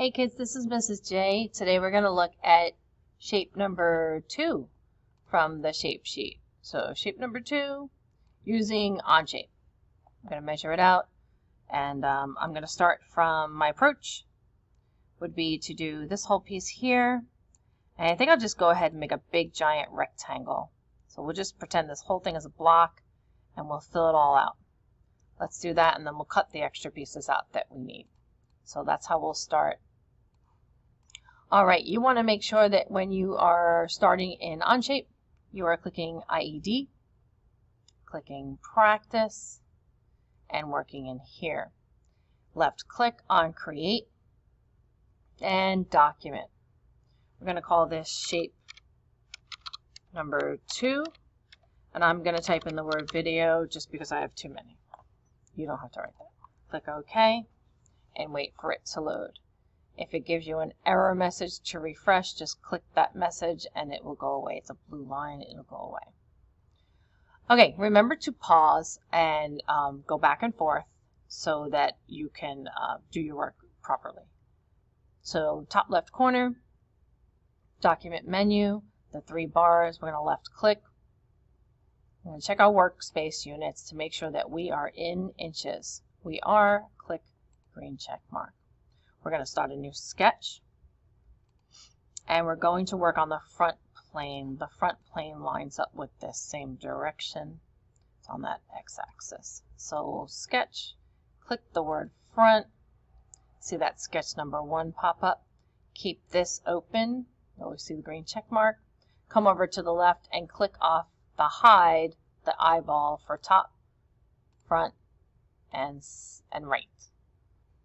Hey kids, this is Mrs. J. Today we're going to look at shape number 2 from the shape sheet. So shape number 2 using Onshape. I'm going to measure it out, and I'm going to start from my approach would be to do this whole piece here. And I think I'll just go ahead and make a big giant rectangle. So we'll just pretend this whole thing is a block and we'll fill it all out. Let's do that, and then we'll cut the extra pieces out that we need. So that's how we'll start. All right, you want to make sure that when you are starting in Onshape, you are clicking IED, clicking Practice, and working in here. Left click on Create and Document. We're going to call this shape number 2, and I'm going to type in the word video just because I have too many. You don't have to write that. Click OK and wait for it to load. If it gives you an error message to refresh, just click that message and it will go away. It's a blue line, it'll go away. Okay, remember to pause and go back and forth so that you can do your work properly. So top left corner, document menu, the 3 bars, we're going to left click. We're going to check our workspace units to make sure that we are in inches. We are, click green check mark. We're going to start a new sketch, and we're going to work on the front plane. The front plane lines up with this same direction. It's on that x-axis. So we'll sketch, click the word front, see that sketch number 1 pop up. Keep this open. You'll see the green check mark. Come over to the left and click off the hide, the eyeball for top, front, and right.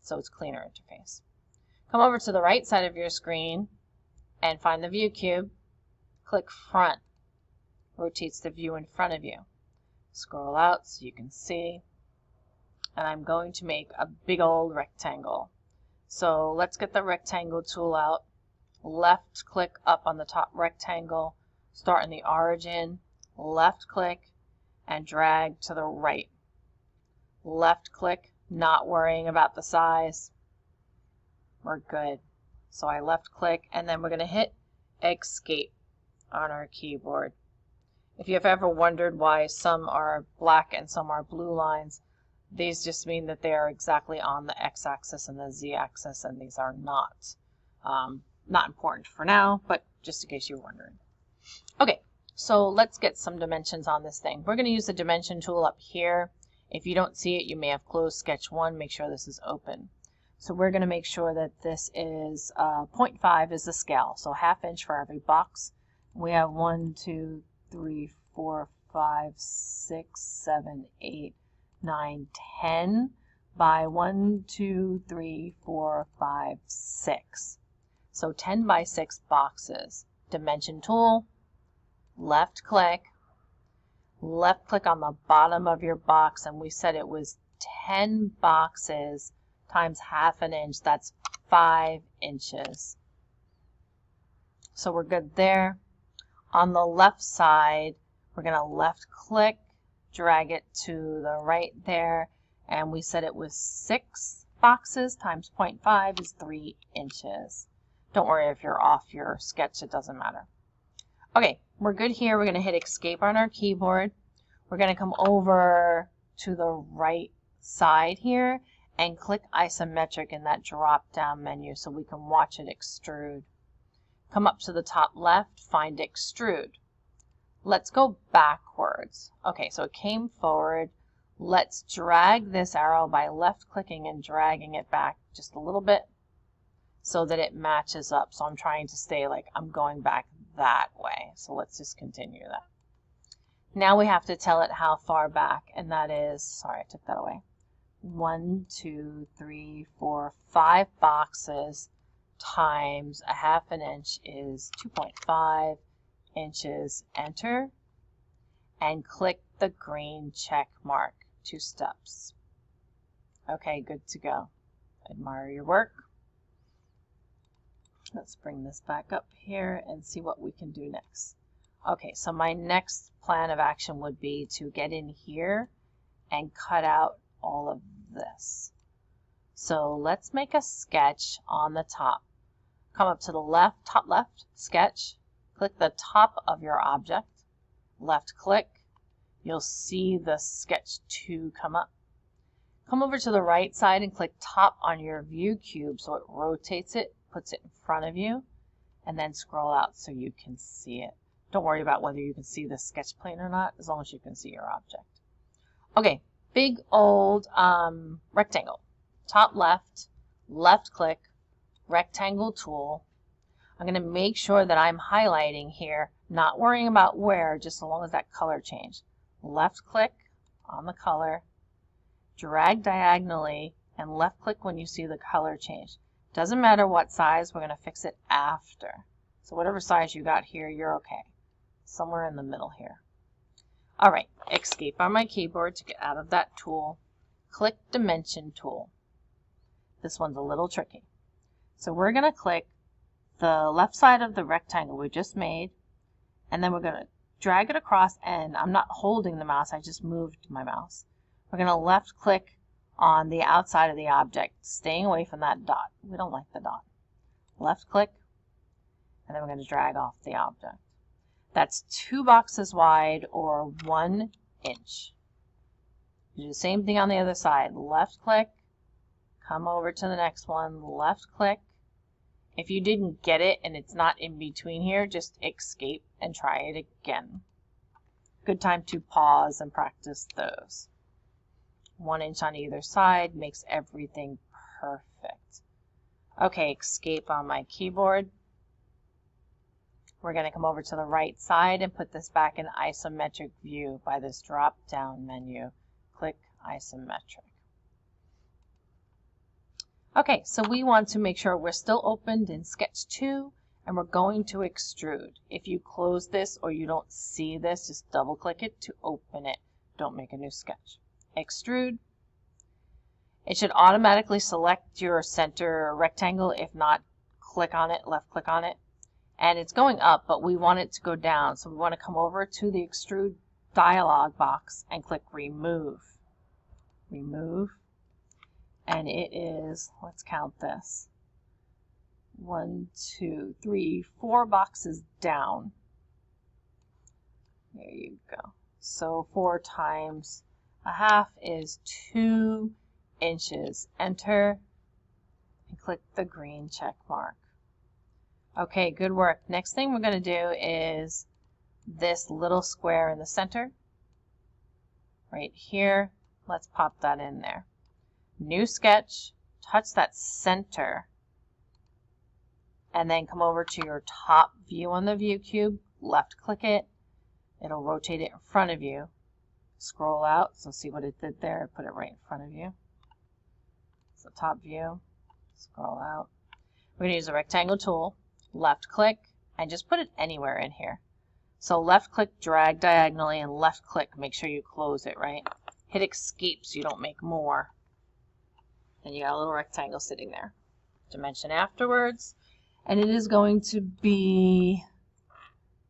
So it's cleaner interface. Come over to the right side of your screen and find the view cube. Click front. Rotates the view in front of you. Scroll out so you can see. And I'm going to make a big old rectangle. So let's get the rectangle tool out. Left click up on the top rectangle. Start in the origin. Left click and drag to the right. Left click. Not worrying about the size. We're good. So I left click and then we're going to hit escape on our keyboard. If you've ever wondered why some are black and some are blue lines, these just mean that they are exactly on the x-axis and the z-axis, and these are not. Not important for now, but just in case you're wondering. Okay, so let's get some dimensions on this thing. We're going to use the dimension tool up here. If you don't see it, you may have closed sketch 1. Make sure this is open. So we're going to make sure that this is 0.5 is the scale. So ½ inch for every box. We have 1, 2, 3, 4, 5, 6, 7, 8, 9, 10 by 1, 2, 3, 4, 5, 6. So 10 by 6 boxes. Dimension tool, left click on the bottom of your box, and we said it was 10 boxes times ½ inch. That's 5 inches. So we're good there. On the left side, we're going to left click, drag it to the right there, and we said it was 6 boxes times 0.5 is 3 inches. Don't worry if you're off your sketch, it doesn't matter. Okay, we're good here. We're going to hit escape on our keyboard. We're going to come over to the right side here and click isometric in that drop down menu so we can watch it extrude. Come up to the top left, find extrude. Let's go backwards. Okay, so it came forward. Let's drag this arrow by left clicking and dragging it back just a little bit so that it matches up. So I'm trying to stay like I'm going back that way. So let's just continue that. Now we have to tell it how far back, and that is, sorry, I took that away. 1, 2, 3, 4, 5 boxes times ½ inch is 2.5 inches. Enter and click the green check mark. 2 steps. Okay, good to go. Admire your work. Let's bring this back up here and see what we can do next. Okay, so my next plan of action would be to get in here and cut out all of this. So let's make a sketch on the top. Come up to the left, top left, sketch. Click the top of your object. Left click. You'll see the sketch 2 come up. Come over to the right side and click top on your view cube so it rotates it, puts it in front of you, and then scroll out so you can see it. Don't worry about whether you can see the sketch plane or not, as long as you can see your object. Okay, big old rectangle. Top left, left click, rectangle tool. I'm going to make sure that I'm highlighting here, not worrying about where, just so long as that color changed. Left click on the color, drag diagonally, and left click when you see the color change. Doesn't matter what size, we're going to fix it after. So whatever size you got here, you're okay. Somewhere in the middle here. All right, escape on my keyboard to get out of that tool. Click Dimension tool. This one's a little tricky. So we're going to click the left side of the rectangle we just made, and then we're going to drag it across, and I'm not holding the mouse, I just moved my mouse. We're going to left click on the outside of the object, staying away from that dot. We don't like the dot. Left click, and then we're going to drag off the object. That's 2 boxes wide or 1 inch. Do the same thing on the other side. Left click, come over to the next one, left click. If you didn't get it and it's not in between here, just escape and try it again. Good time to pause and practice those. 1 inch on either side makes everything perfect. Okay, escape on my keyboard. We're going to come over to the right side and put this back in isometric view by this drop down menu. Click isometric. Okay, so we want to make sure we're still opened in Sketch 2, and we're going to extrude. If you close this or you don't see this, just double click it to open it. Don't make a new sketch. Extrude. It should automatically select your center rectangle. If not, click on it, left click on it. And it's going up, but we want it to go down. So we want to come over to the extrude dialog box and click remove. Remove. And it is, let's count this, 1, 2, 3, 4 boxes down. There you go. So 4 times a half is 2 inches. Enter and click the green check mark. Okay, good work. Next thing we're going to do is this little square in the center. Right here. Let's pop that in there. New sketch, touch that center, and then come over to your top view on the view cube, left click it, it'll rotate it in front of you, scroll out, so see what it did there, put it right in front of you. So top view, scroll out. We're going to use the rectangle tool, left click, and just put it anywhere in here. So left click, drag diagonally, and left click, make sure you close it, right? Hit escape so you don't make more. And you got a little rectangle sitting there. Dimension afterwards. And it is going to be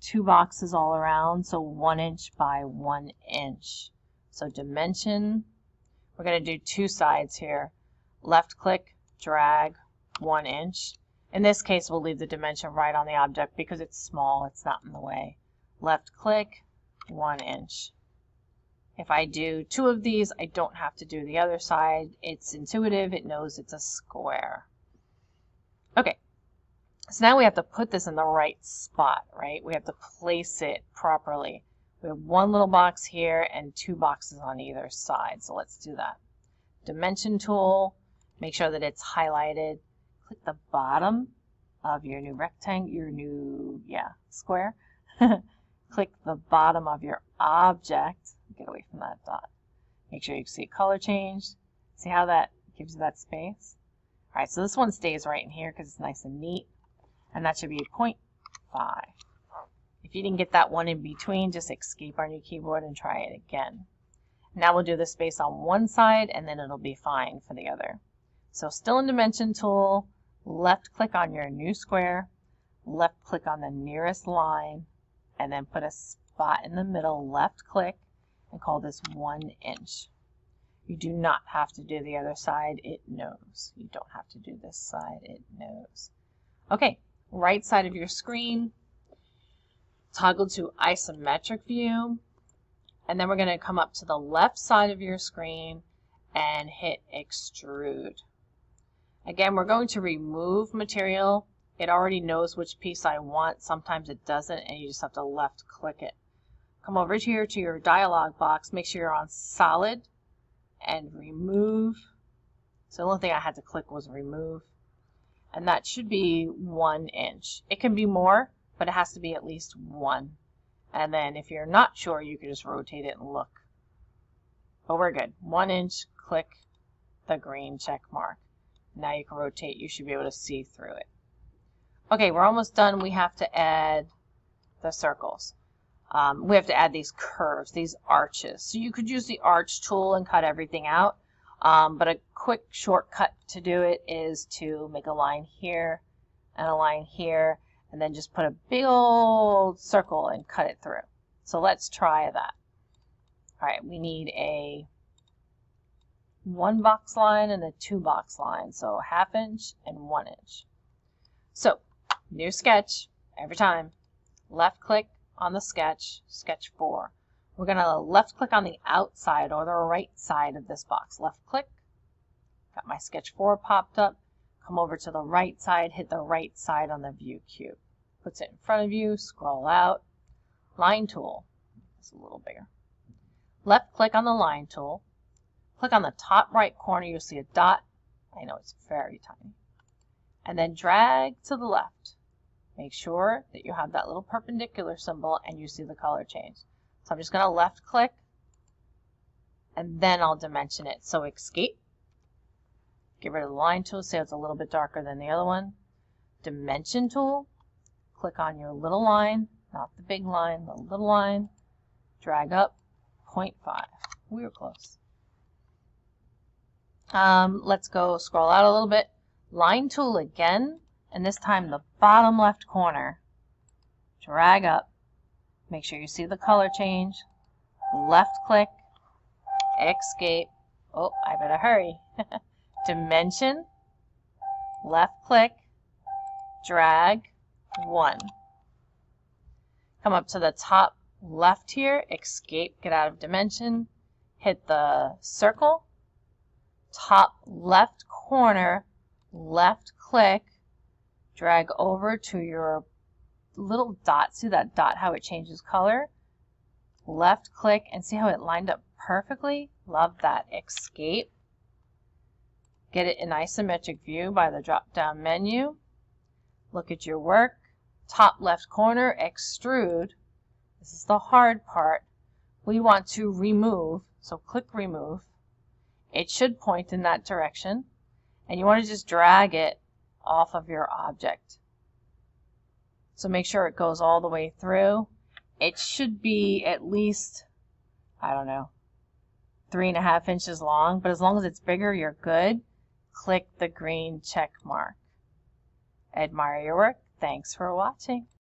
2 boxes all around, so 1 inch by 1 inch. So dimension, we're going to do 2 sides here. Left click, drag, 1 inch. In this case, we'll leave the dimension right on the object because it's small, it's not in the way. Left click, 1 inch. If I do 2 of these, I don't have to do the other side. It's intuitive. It knows it's a square. Okay, so now we have to put this in the right spot, right? We have to place it properly. We have 1 little box here and 2 boxes on either side. So let's do that. Dimension tool, make sure that it's highlighted. Click the bottom of your new rectangle, your new, square. Click the bottom of your object. Get away from that dot. Make sure you see color change. See how that gives you that space? All right, so this one stays right in here because it's nice and neat. And that should be 0.5. If you didn't get that one in between, just escape on your keyboard and try it again. Now we'll do the space on one side and then it'll be fine for the other. So still in Dimension tool, left click on your new square, left click on the nearest line, and then put a spot in the middle, left click, and call this 1 inch. You do not have to do the other side, it knows. You don't have to do this side, it knows. Okay, right side of your screen, toggle to isometric view, and then we're going to come up to the left side of your screen and hit extrude. Again, we're going to remove material. It already knows which piece I want. Sometimes it doesn't, and you just have to left click it. Come over here to your dialog box, make sure you're on solid, and remove. So the only thing I had to click was remove. And that should be 1 inch. It can be more, but it has to be at least 1. And then if you're not sure, you can just rotate it and look. But we're good. 1 inch, click the green check mark. Now you can rotate. You should be able to see through it. Okay, we're almost done. We have to add the circles. We have to add these curves, these arches. So you could use the arch tool and cut everything out. But a quick shortcut to do it is to make a line here and a line here, and then just put a big old circle and cut it through. So let's try that. All right, we need a 1 box line and a 2 box line, so 1/2 inch and 1 inch. So, new sketch, every time, left click on the sketch, sketch 4. We're going to left click on the outside or the right side of this box. Left click, got my sketch 4 popped up, come over to the right side, hit the right side on the view cube. Puts it in front of you, scroll out, line tool, it's a little bigger. Left click on the line tool, click on the top right corner, you'll see a dot. I know it's very tiny. And then drag to the left. Make sure that you have that little perpendicular symbol and you see the color change. So I'm just going to left click and then I'll dimension it. So escape, get rid of the line tool, say it's a little bit darker than the other one. Dimension tool, click on your little line, not the big line, the little line, drag up 0.5. We were close. Let's go scroll out a little bit. Line tool again, and this time the bottom left corner. Drag up. Make sure you see the color change. Left click. Escape. Oh, I better hurry. Dimension. Left click. Drag. 1. Come up to the top left here. Escape. Get out of dimension. Hit the circle. Top left corner. Left click. Drag over to your little dot. See that dot, how it changes color? Left click and see how it lined up perfectly? Love that. Escape. Get it in isometric view by the drop down menu. Look at your work. Top left corner, extrude. This is the hard part. We want to remove, so click remove. It should point in that direction. And you want to just drag it off of your object. So make sure it goes all the way through. It should be at least, I don't know, 3.5 inches long, but as long as it's bigger, you're good. Click the green check mark. Admire your work. Thanks for watching.